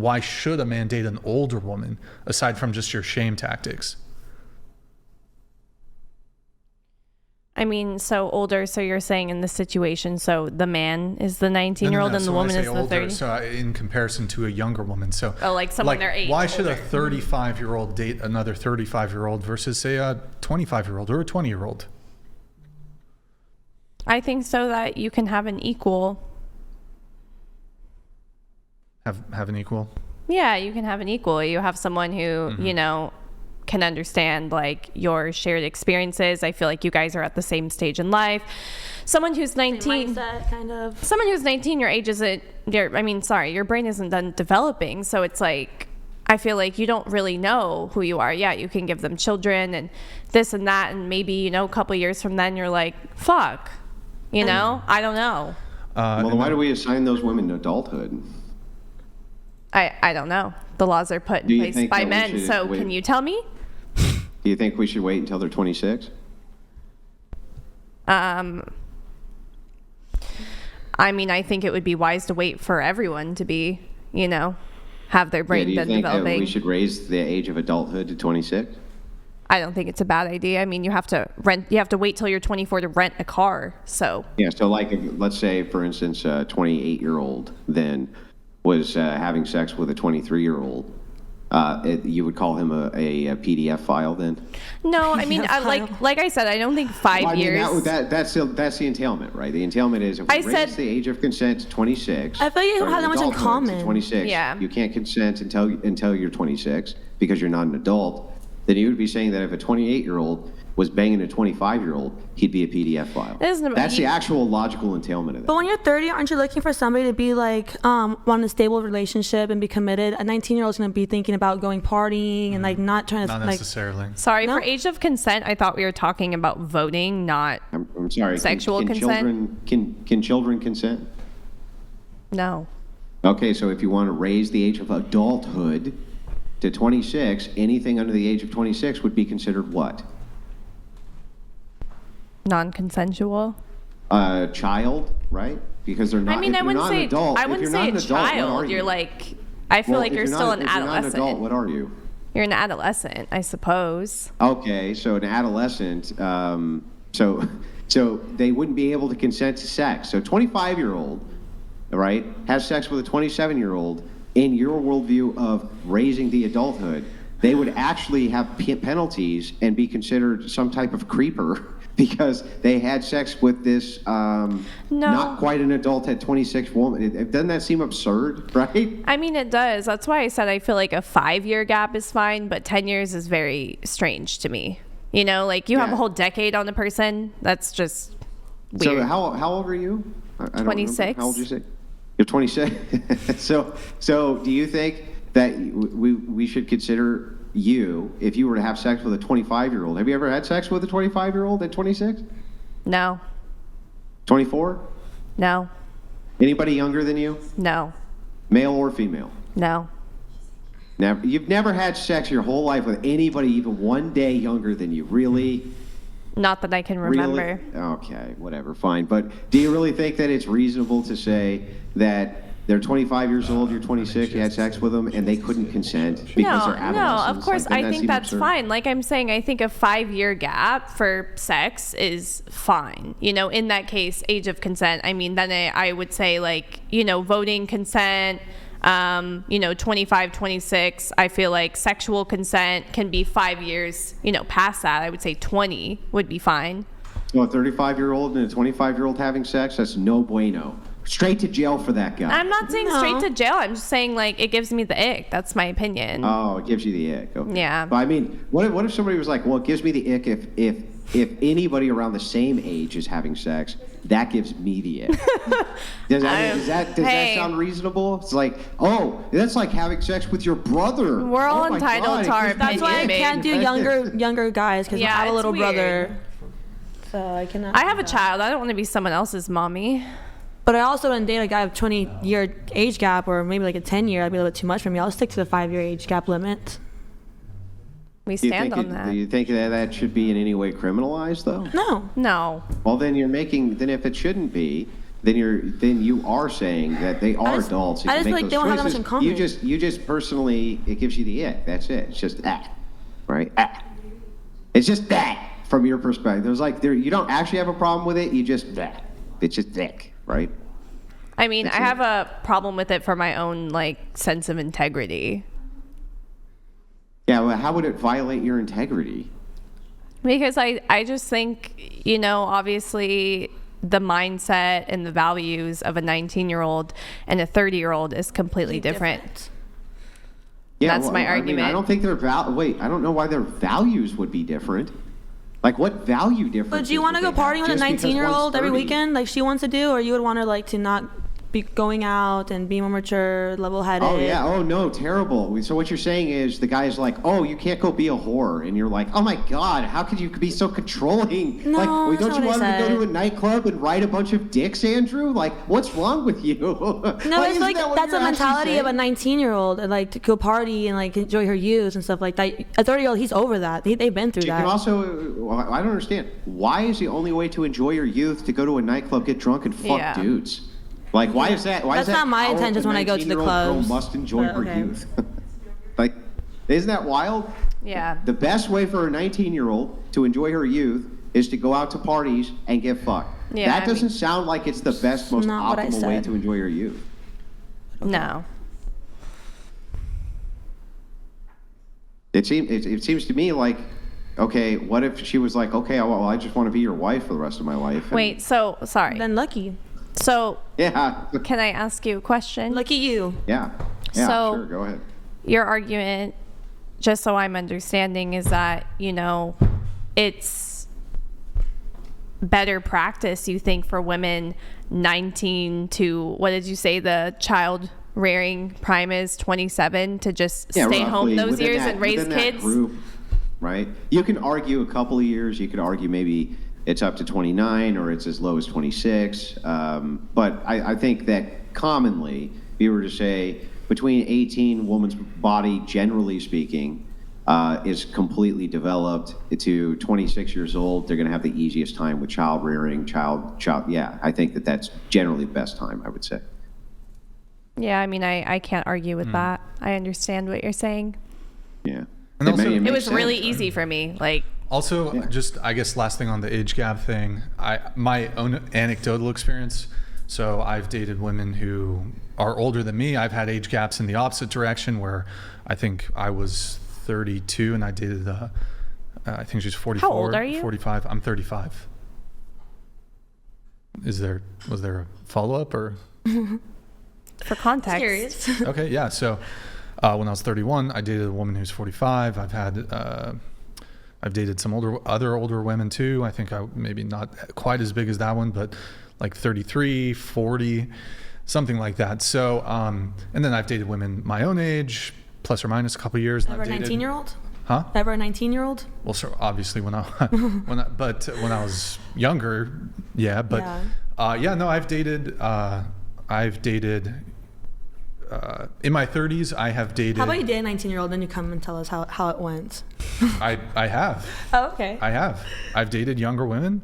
why should a man date an older woman aside from just your shame tactics? I mean, so older, so you're saying in this situation, so the man is the 19-year-old and the woman is the 30? So in comparison to a younger woman. So like someone their age. Why should a 35-year-old date another 35-year-old versus, say, a 25-year-old or a 20-year-old? I think so that you can have an equal. Have an equal? Yeah, you can have an equal. You have someone who, you know, can understand like your shared experiences. I feel like you guys are at the same stage in life. Someone who's 19, mindset, kind of. Someone who's 19, your age isn't, your brain isn't done developing. So it's like, I feel like you don't really know who you are. Yeah, you can give them children and this and that. And maybe, you know, a couple years from then you're like, fuck, you know, I don't know. Well, then why do we assign those women to adulthood? I don't know. The laws are put in place by men. So can you tell me? Do you think we should wait until they're 26? I mean, I think it would be wise to wait for everyone to be, you know, have their brain done developing. Do you think that we should raise the age of adulthood to 26? I don't think it's a bad idea. I mean, you have to wait till you're 24 to rent a car. So yeah, so like, let's say, for instance, a 28-year-old then was having sex with a 23-year-old. You would call him a PDF file then? No, I mean, like I said, I don't think 5 years. That's the entailment, right? The entailment is if we raise the age of consent to 26. I feel like you have that much in common. To 26, yeah. You can't consent until you're 26 because you're not an adult. Then you would be saying that if a 28-year-old was banging a 25-year-old, he'd be a PDF file. That's the actual logical entailment of it. But when you're 30, aren't you looking for somebody to be like, want a stable relationship and be committed? A 19-year-old's going to be thinking about going partying and like not trying to not necessarily. Sorry, for age of consent, I thought we were talking about voting, not I'm sorry. Sexual consent. Can children consent? No. Okay, so if you want to raise the age of adulthood to 26, anything under the age of 26 would be considered what? Non-consensual. Child, right? Because they're not. I mean, I wouldn't say a child. You're like, I feel like you're still an adolescent. If you're not an adult, what are you? You're an adolescent, I suppose. Okay, so an adolescent. So they wouldn't be able to consent to sex. So 25-year-old, right, has sex with a 27-year-old. In your worldview of raising the adulthood, they would actually have penalties and be considered some type of creeper. Because they had sex with this not quite an adult at 26 woman. Doesn't that seem absurd, right? I mean, it does. That's why I said I feel like a 5-year gap is fine, but 10 years is very strange to me. You know, like you have a whole decade on the person. That's just weird. So how old are you? 26. How old did you say? You're 26. So do you think that we should consider you, if you were to have sex with a 25-year-old, have you ever had sex with a 25-year-old at 26? No. 24? No. Anybody younger than you? No. Male or female? No. Never. You've never had sex your whole life with anybody even one day younger than you, really? Not that I can remember. Really? Okay, whatever, fine. But do you really think that it's reasonable to say that they're 25 years old, you're 26, you had sex with them, and they couldn't consent because they're adolescents? No, of course, I think that's fine. Like I'm saying, I think a 5-year gap for sex is fine. You know, in that case, age of consent, I mean, then I would say, like, you know, voting consent, 25, 26, I feel like sexual consent can be 5 years, you know, past that. I would say 20 would be fine. So a 35-year-old and a 25-year-old having sex, that's no bueno. Straight to jail for that guy. I'm not saying straight to jail. I'm just saying, like, it gives me the ick. That's my opinion. Oh, it gives you the ick. Okay. Yeah. But I mean, what if somebody was like, well, it gives me the ick if anybody around the same age is having sex, that gives me the ick. Does that sound reasonable? It's like, oh, that's like having sex with your brother. We're all entitled to our opinion. That's why I can't do younger guys, because I have a little brother. So I cannot. I have a child. I don't want to be someone else's mommy. But I also wouldn't date a guy with 20-year age gap, or maybe like a 10-year. That'd be a little bit too much for me. I'll stick to the 5-year age gap limit. We stand on that. Do you think that should be in any way criminalized, though? No. No. Well, then if it shouldn't be, then you are saying that they are adults. And I just make feel like those they don't have that much choices. in common. You just personally, it gives you the ick. That's it. It's just right? It's just from your perspective. There's like you don't actually have a problem with it. You just it's just ick, right? I mean, I have a problem with it for my own like sense of integrity. Yeah, well, how would it violate your integrity? Because I just think, obviously the mindset and the values of a 19-year-old and a 30-year-old is completely different. Yeah, That's my argument. I don't think I don't know why their values would be different. Like, what value difference? But do you want to go partying with a 19-year-old every weekend like she wants to do, or you would want her like to not be going out and be more mature, level-headed? Oh yeah. Oh no, terrible. So what you're saying is the guy's like, oh, you can't go be a whore, and you're like, oh my god, how could you be so controlling? No, like, that's don't you not want what I him to go said. to a nightclub and ride a bunch of dicks, Andrew? Like, what's wrong with you? No, it's like that's a mentality of a 19-year-old, and like to go party and like enjoy her youth and stuff like that. A 30-year-old, he's over that. They've been through You that. can also, I don't understand. Why is the only way to enjoy your youth to go to a nightclub, get drunk, and fuck dudes? Like, why is that? Why That's is that not my how intentions a when I go to the 19-year-old girl clubs, must enjoy but her okay. youth. Like, isn't that wild? Yeah. The best way for a 19-year-old to enjoy her youth is to go out to parties and get fucked. Yeah, That doesn't sound like it's the best, most Not what I optimal way said. to enjoy your youth. No. It seems to me like, okay, what if she was like, okay, well, I just want to be your wife for the rest of my life. And, Wait, so sorry. Then lucky. So Yeah. can I ask you a question? Lucky you. Yeah. So- Sure. Go ahead. Your argument, just so I'm understanding, is that, it's better practice, you think, for women 19 to, what did you say, the child rearing prime is 27, to just stay roughly home those within years that- and raise within that kids? group, right? You can argue a couple of years. You could argue maybe it's up to 29 or it's as low as 26. But I think that commonly, if you were to say between 18, woman's body, generally speaking, is completely developed to 26 years old. They're going to have the easiest time with child rearing, child. Yeah, I think that's generally the best time, I would say. Yeah, I mean, I can't argue with that. I understand what you're saying. Yeah. And also- It makes was really sense, right? easy for me. Like, Also, just I guess last thing on the age gap thing, my own anecdotal experience. So I've dated women who are older than me. I've had age gaps in the opposite direction, where I think I was 32 and I dated I think she's 44. How old are you? 45. I'm 35. Was there a follow up or? for context. Curious. Okay, yeah. So when I was 31, I dated a woman who's 45. I've dated some other older women too. I think maybe not quite as big as that one, but like 33, 40, something like that. So, and then I've dated women my own age, plus or minus a couple of years. Ever a 19-year-old? Huh? Ever a 19-year-old? Well, so obviously when I was younger, yeah. But no, I've dated. In my 30s, I have dated. How about you date a 19-year-old, then you come and tell us how it went? I have. Oh, okay. I have. I've dated younger women,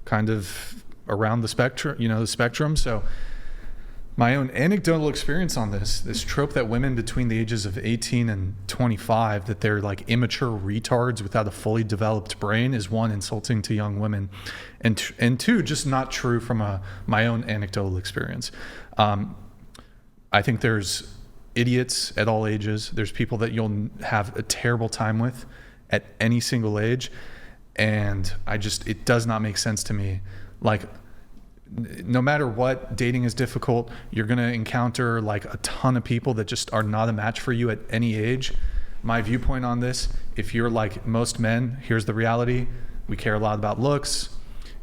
kind of around the spectrum. So my own anecdotal experience on this trope that women between the ages of 18 and 25, that they're like immature retards without a fully developed brain, is one, insulting to young women, and two, just not true from my own anecdotal experience. I think there's idiots at all ages. There's people that you'll have a terrible time with at any single age. And it does not make sense to me. Like, no matter what, dating is difficult. You're going to encounter like a ton of people that just are not a match for you at any age. My viewpoint on this, if you're like most men, here's the reality. We care a lot about looks.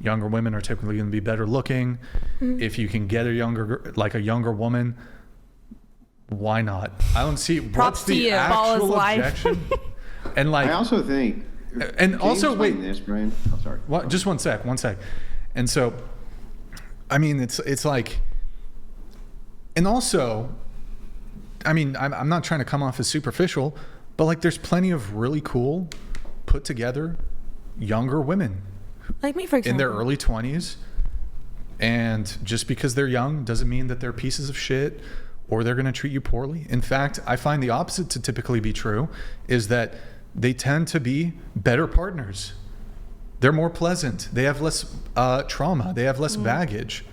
Younger women are typically going to be better looking. Mm-hmm. If you can get a younger woman, why not? I don't see what's the actual objection. And like, I also think, and also wait, this, Brian. Oh, sorry. What? Just one sec. And so, I mean, it's like, and also, I mean, I'm not trying to come off as superficial, but like, there's plenty of really cool, put together, younger women, like me, for example, in their early 20s, And just because they're young doesn't mean that they're pieces of shit or they're going to treat you poorly. In fact, I find the opposite to typically be true, is that they tend to be better partners. They're more pleasant. They have less trauma. They have less baggage.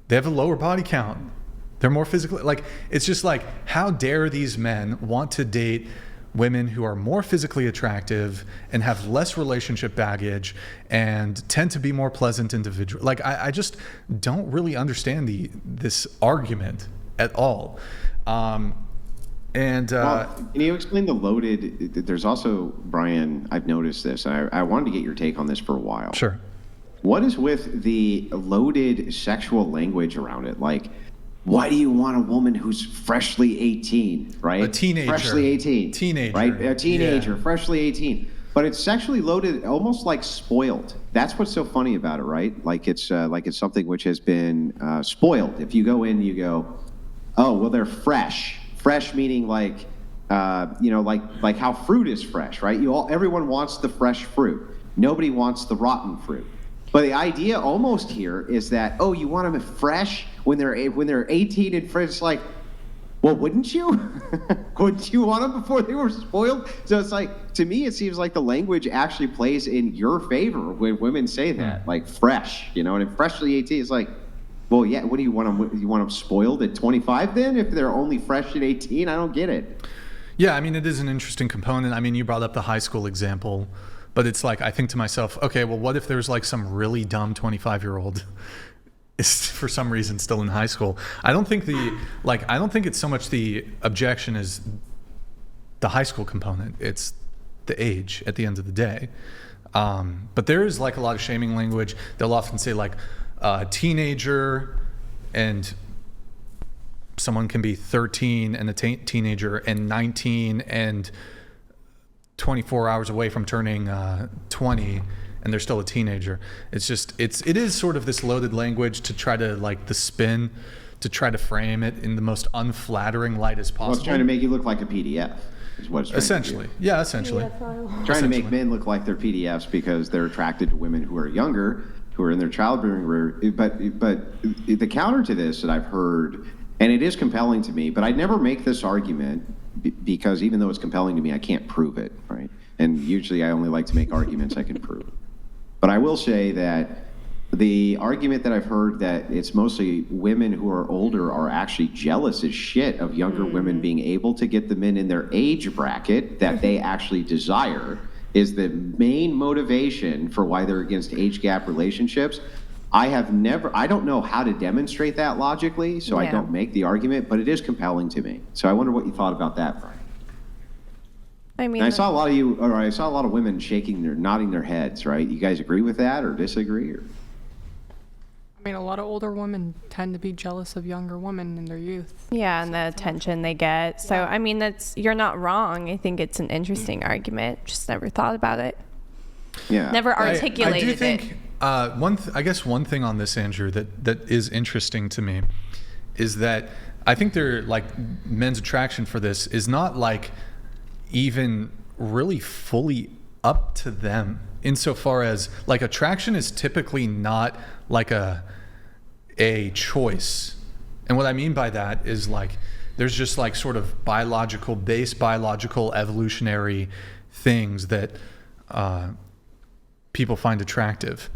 They have a lower body count. They're more physically, like, it's just like, how dare these men want to date women who are more physically attractive and have less relationship baggage and tend to be more pleasant individuals. Like, I just don't really understand this argument at all. Well, can you explain the loaded? There's also, Brian, I've noticed this, and I wanted to get your take on this for a while. Sure. What is with the loaded sexual language around it? Like, why do you want a woman who's freshly 18, right? A teenager. Freshly 18. Teenager. Right? A teenager, Yeah. freshly 18. But it's sexually loaded, almost like spoiled. That's what's so funny about it, right? Like it's something which has been spoiled. If you go in, you go, oh, well, they're fresh. Fresh meaning like, like how fruit is fresh, right? Everyone wants the fresh fruit. Nobody wants the rotten fruit. But the idea almost here is that, oh, you want them fresh when they're 18 and fresh. It's like, well, wouldn't you? Wouldn't you want them before they were spoiled? So it's like, to me, it seems like the language actually plays in your favor when women say that, like fresh, and freshly 18 is like, well, yeah, what do you want them? You want them spoiled at 25 then? If they're only fresh at 18, I don't get it. Yeah, I mean, it is an interesting component. I mean, you brought up the high school example. But it's like, I think to myself, okay, well, what if there's like some really dumb 25-year-old is for some reason still in high school? I don't think it's so much the objection as the high school component. It's the age at the end of the day. But there is like a lot of shaming language. They'll often say like teenager, and someone can be 13 and a teenager, and 19 and 24 hours away from turning 20, and they're still a teenager. It is sort of this loaded language to try to, like, the spin, to try to frame it in the most unflattering light as possible. Well, it's trying to make you look like a PDF, is what it's trying essentially. to do. Yeah, essentially. Trying to make men look like they're PDFs because they're attracted to women who are younger, who are in their childbearing. But the counter to this that I've heard, and it is compelling to me, but I never make this argument because even though it's compelling to me, I can't prove it, right? And usually I only like to make arguments I can prove. But I will say that the argument that I've heard that it's mostly women who are older are actually jealous as shit of younger women being able to get the men in their age bracket that they actually desire is the main motivation for why they're against age gap relationships. I don't know how to demonstrate that logically, so I don't make the argument, but it is compelling to me. So I wonder what you thought about that, Brian. I mean, and I saw a lot of women nodding their heads, right? You guys agree with that or disagree? Or? I mean, a lot of older women tend to be jealous of younger women in their youth. Yeah, and the attention they get. So, I mean, you're not wrong. I think it's an interesting argument. Just never thought about it. Yeah. Never articulated I do think, it. I guess one thing on this, Andrew, that is interesting to me is that I think men's attraction for this is not like even really fully up to them, insofar as like attraction is typically not like a choice. And what I mean by that is like there's just like sort of biological evolutionary things that people find attractive.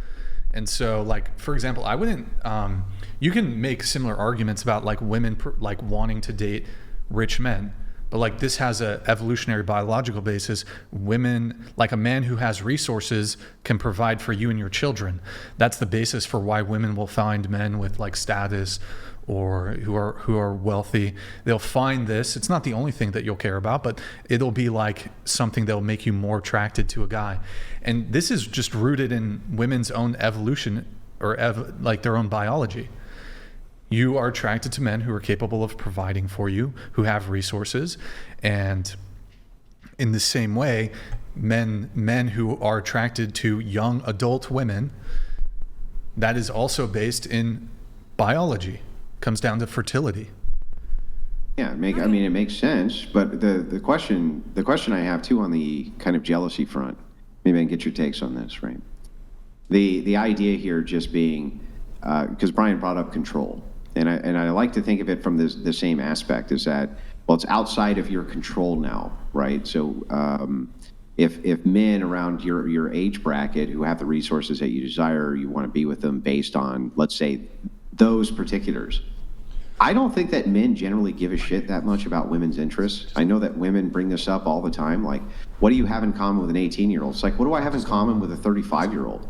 And so, like, for example, I wouldn't, you can make similar arguments about like women like wanting to date rich men, but like this has a evolutionary biological basis. Women, like a man who has resources can provide for you and your children. That's the basis for why women will find men with like status or who are wealthy. They'll find this. It's not the only thing that you'll care about, but it'll be like something that'll make you more attracted to a guy. And this is just rooted in women's own evolution or like their own biology. You are attracted to men who are capable of providing for you, who have resources. And in the same way, men who are attracted to young adult women, that is also based in biology. Comes down to fertility. Yeah, it makes sense. But the question I have too on the kind of jealousy front, maybe I can get your takes on this, right? The idea here just being, because Brian brought up control, and I like to think of it from the same aspect, is that, well, it's outside of your control now, right? So if men around your age bracket who have the resources that you desire, you want to be with them based on, let's say, those particulars. I don't think that men generally give a shit that much about women's interests. I know that women bring this up all the time. Like, what do you have in common with an 18-year-old? It's like, what do I have in common with a 35-year-old?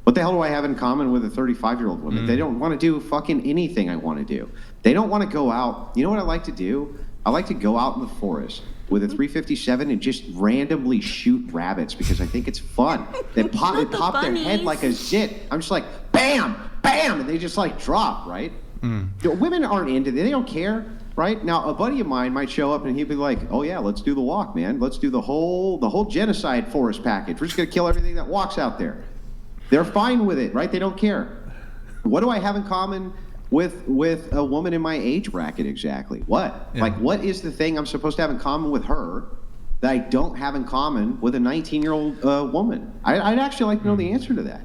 What the hell do I have in common with a 35-year-old woman? They don't want to do fucking anything I want to do. They don't want to go out. You know what I like to do? I like to go out in the forest with a 357 and just randomly shoot rabbits because I think it's fun. They pop their head like a zit. I'm just like, bam, bam, and they just like drop, right? You know, women aren't into it. They don't care, right? Now, a buddy of mine might show up and he'd be like, oh yeah, let's do the walk, man. Let's do the whole genocide forest package. We're just going to kill everything that walks out there. They're fine with it, right? They don't care. What do I have in common with a woman in my age bracket exactly? What? Yeah. Like, what is the thing I'm supposed to have in common with her that I don't have in common with a 19-year-old woman? I'd actually like to know the answer to that.